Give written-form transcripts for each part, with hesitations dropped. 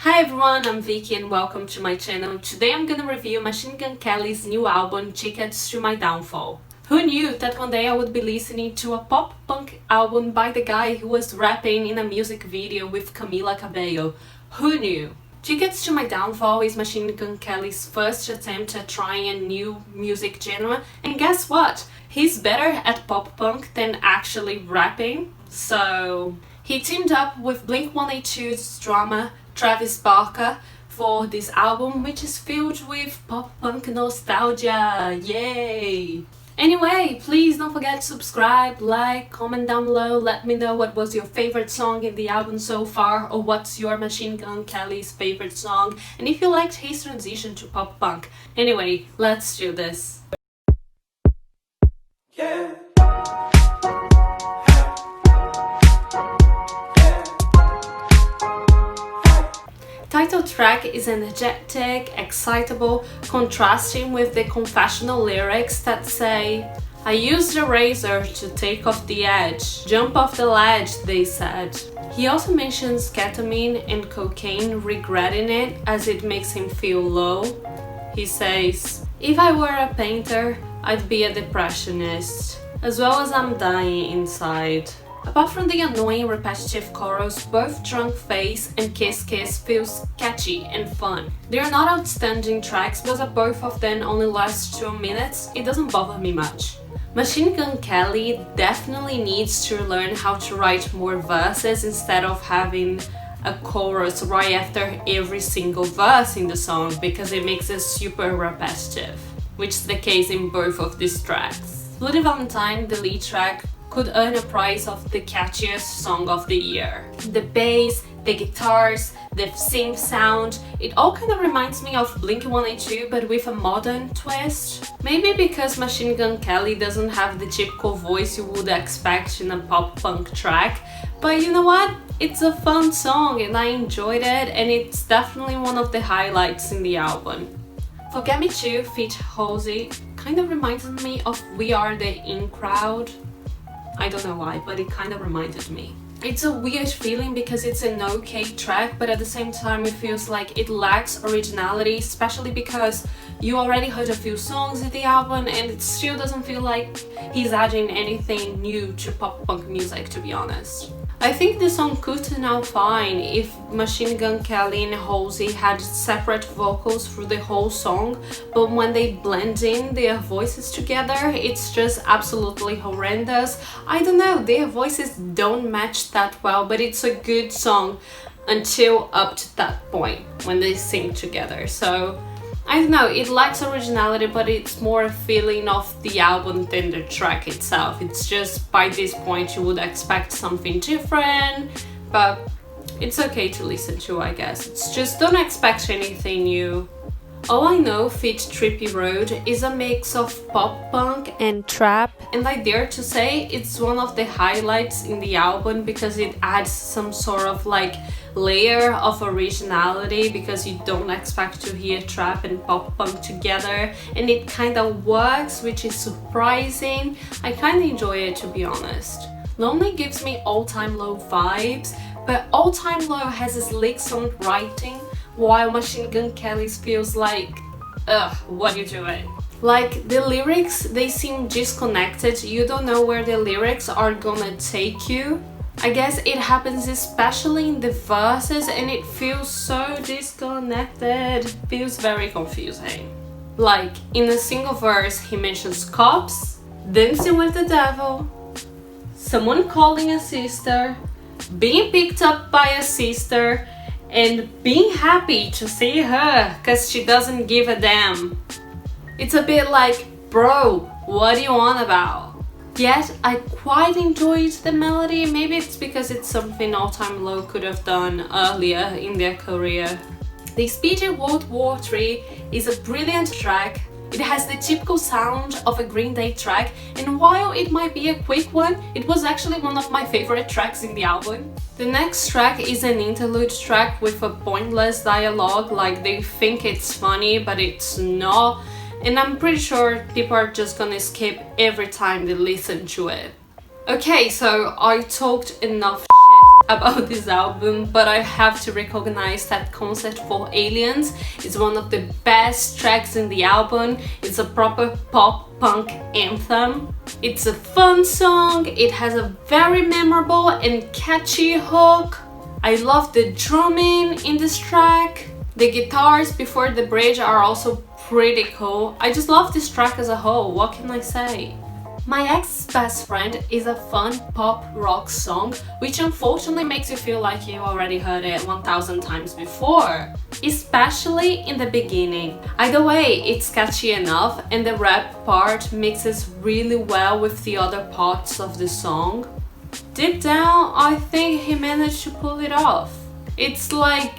Hi everyone, I'm Vicky and welcome to my channel. Today I'm gonna review Machine Gun Kelly's new album, Tickets to My Downfall. Who knew that one day I would be listening to a pop-punk album by the guy who was rapping in a music video with Camila Cabello? Who knew? Tickets to My Downfall is Machine Gun Kelly's first attempt at trying a new music genre, and guess what? He's better at pop-punk than actually rapping. So he teamed up with Blink-182's drummer Travis Barker for this album, which is filled with pop-punk nostalgia. Yay! Anyway, please don't forget to subscribe, like, comment down below, let me know what was your favorite song in the album so far, or what's your Machine Gun Kelly's favorite song, and if you liked his transition to pop-punk. Anyway, let's do this. Yeah. Title track is energetic, excitable, contrasting with the confessional lyrics that say, "I used a razor to take off the edge, jump off the ledge," they said. He also mentions ketamine and cocaine, regretting it as it makes him feel low. He says, "If I were a painter, I'd be a depressionist, as well as I'm dying inside." Apart from the annoying repetitive chorus, both Drunk Face and Kiss Kiss feels catchy and fun. They are not outstanding tracks, but both of them only last 2 minutes. It doesn't bother me much. Machine Gun Kelly definitely needs to learn how to write more verses instead of having a chorus right after every single verse in the song, because it makes it super repetitive, which is the case in both of these tracks. Bloody Valentine, the lead track, could earn a prize of the catchiest song of the year. The bass, the guitars, the synth sound, it all kind of reminds me of Blink-182 but with a modern twist. Maybe because Machine Gun Kelly doesn't have the typical voice you would expect in a pop-punk track, but you know what? It's a fun song and I enjoyed it, and it's definitely one of the highlights in the album. Forget Me Too feat. Halsey kind of reminded me of We Are the In Crowd. I don't know why, but it kind of reminded me. It's a weird feeling because it's an okay track, but at the same time it feels like it lacks originality, especially because you already heard a few songs in the album and it still doesn't feel like he's adding anything new to pop-punk music, to be honest. I think the song could turn out fine if Machine Gun Kelly and Halsey had separate vocals through the whole song, but when they blend in their voices together, it's just absolutely horrendous. I don't know, their voices don't match that well, but it's a good song until up to that point when they sing together. So I don't know, it lacks originality, but it's more a feeling of the album than the track itself. It's just by this point you would expect something different, but it's okay to listen to, I guess. It's just don't expect anything new. All I Know feat. Trippie Redd is a mix of pop-punk and trap, and I dare to say it's one of the highlights in the album because it adds some sort of like layer of originality, because you don't expect to hear trap and pop-punk together, and it kind of works, which is surprising. I kind of enjoy it, to be honest. Lonely gives me All Time Low vibes, but All Time Low has a slick songwriting, while Machine Gun Kelly's feels like, ugh, what are you doing? Like, the lyrics, they seem disconnected. You don't know where the lyrics are gonna take you. I guess it happens especially in the verses, and it feels so disconnected. Feels very confusing. Like, in a single verse, he mentions cops, dancing with the devil, someone calling a sister, being picked up by a sister, and being happy to see her cause she doesn't give a damn. It's a bit like, bro, what do you want about? Yet I quite enjoyed the melody. Maybe it's because it's something All Time Low could have done earlier in their career. The Speedy World War III is a brilliant track. It has the typical sound of a Green Day track, and while it might be a quick one, it was actually one of my favorite tracks in the album. The next track is an interlude track with a pointless dialogue, like they think it's funny but it's not, and I'm pretty sure people are just gonna skip every time they listen to it. Okay, so I talked enough shit about this album, but I have to recognize that Concert for Aliens is one of the best tracks in the album. It's a proper pop punk anthem. It's a fun song, it has a very memorable and catchy hook. I love the drumming in this track. The guitars before the bridge are also pretty cool. I just love this track as a whole, what can I say? My Ex's Best Friend is a fun pop rock song, which unfortunately makes you feel like you already heard it 1000 times before, especially in the beginning. Either way, it's catchy enough and the rap part mixes really well with the other parts of the song. Deep down, I think he managed to pull it off. It's like,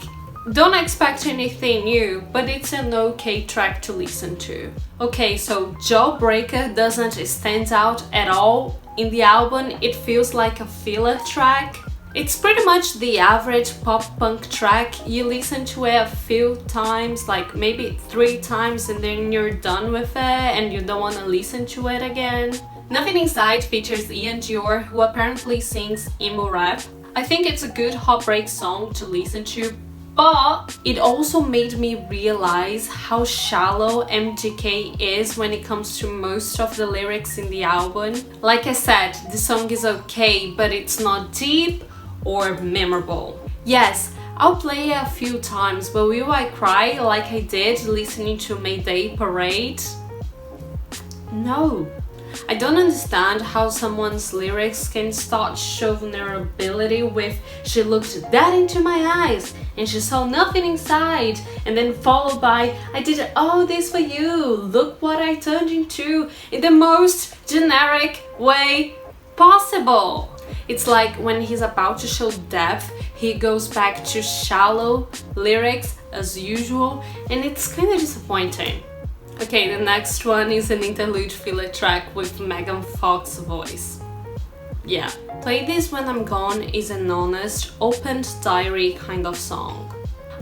don't expect anything new, but it's an okay track to listen to. Okay, so JAWBREAKER doesn't stand out at all in the album. It feels like a filler track. It's pretty much the average pop punk track. You listen to it a few times, like maybe 3 times, and then you're done with it and you don't want to listen to it again. Nothing Inside features Ian Dior, who apparently sings emo rap. I think it's a good heartbreak song to listen to, but it also made me realize how shallow MGK is when it comes to most of the lyrics in the album. Like I said, the song is okay, but it's not deep or memorable. Yes, I'll play it a few times, but will I cry like I did listening to Mayday Parade? No. I don't understand how someone's lyrics can start show vulnerability with "she looked dead into my eyes and she saw nothing inside," and then followed by "I did all this for you, look what I turned into," in the most generic way possible. It's like when he's about to show depth, he goes back to shallow lyrics as usual, and it's kind of disappointing. Okay, the next one is an interlude filler track with Megan Fox's voice. Yeah, Play This When I'm Gone is an honest, open diary kind of song.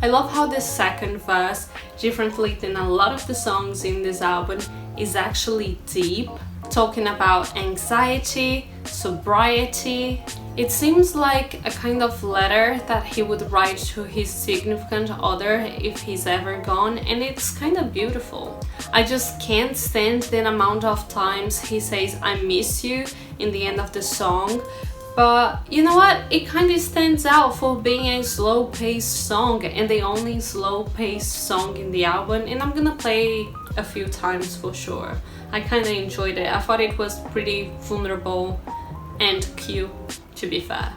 I love how the second verse, differently than a lot of the songs in this album, is actually deep, talking about anxiety, sobriety. It seems like a kind of letter that he would write to his significant other if he's ever gone, and it's kind of beautiful. I just can't stand the amount of times he says "I miss you" in the end of the song, but you know what? It kind of stands out for being a slow-paced song and the only slow-paced song in the album, and I'm gonna play a few times for sure. I kind of enjoyed it. I thought it was pretty vulnerable and cute, to be fair.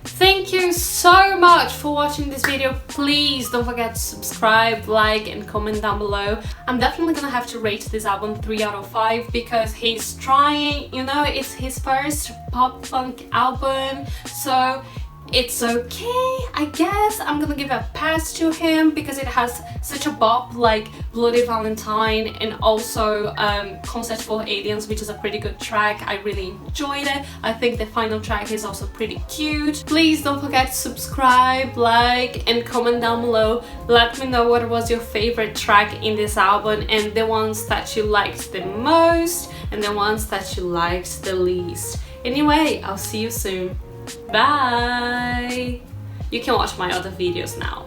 Thank you so much for watching this video. Please don't forget to subscribe, like and comment down below. I'm definitely gonna have to rate this album 3 out of 5 because he's trying, you know, it's his first pop punk album, so it's okay, I guess. I'm gonna give a pass to him because it has such a bop like Bloody Valentine and also Concert for Aliens, which is a pretty good track. I really enjoyed it. I think the final track is also pretty cute. Please don't forget to subscribe, like and comment down below. Let me know what was your favorite track in this album and the ones that you liked the most and the ones that you liked the least. Anyway, I'll see you soon. Bye! You can watch my other videos now.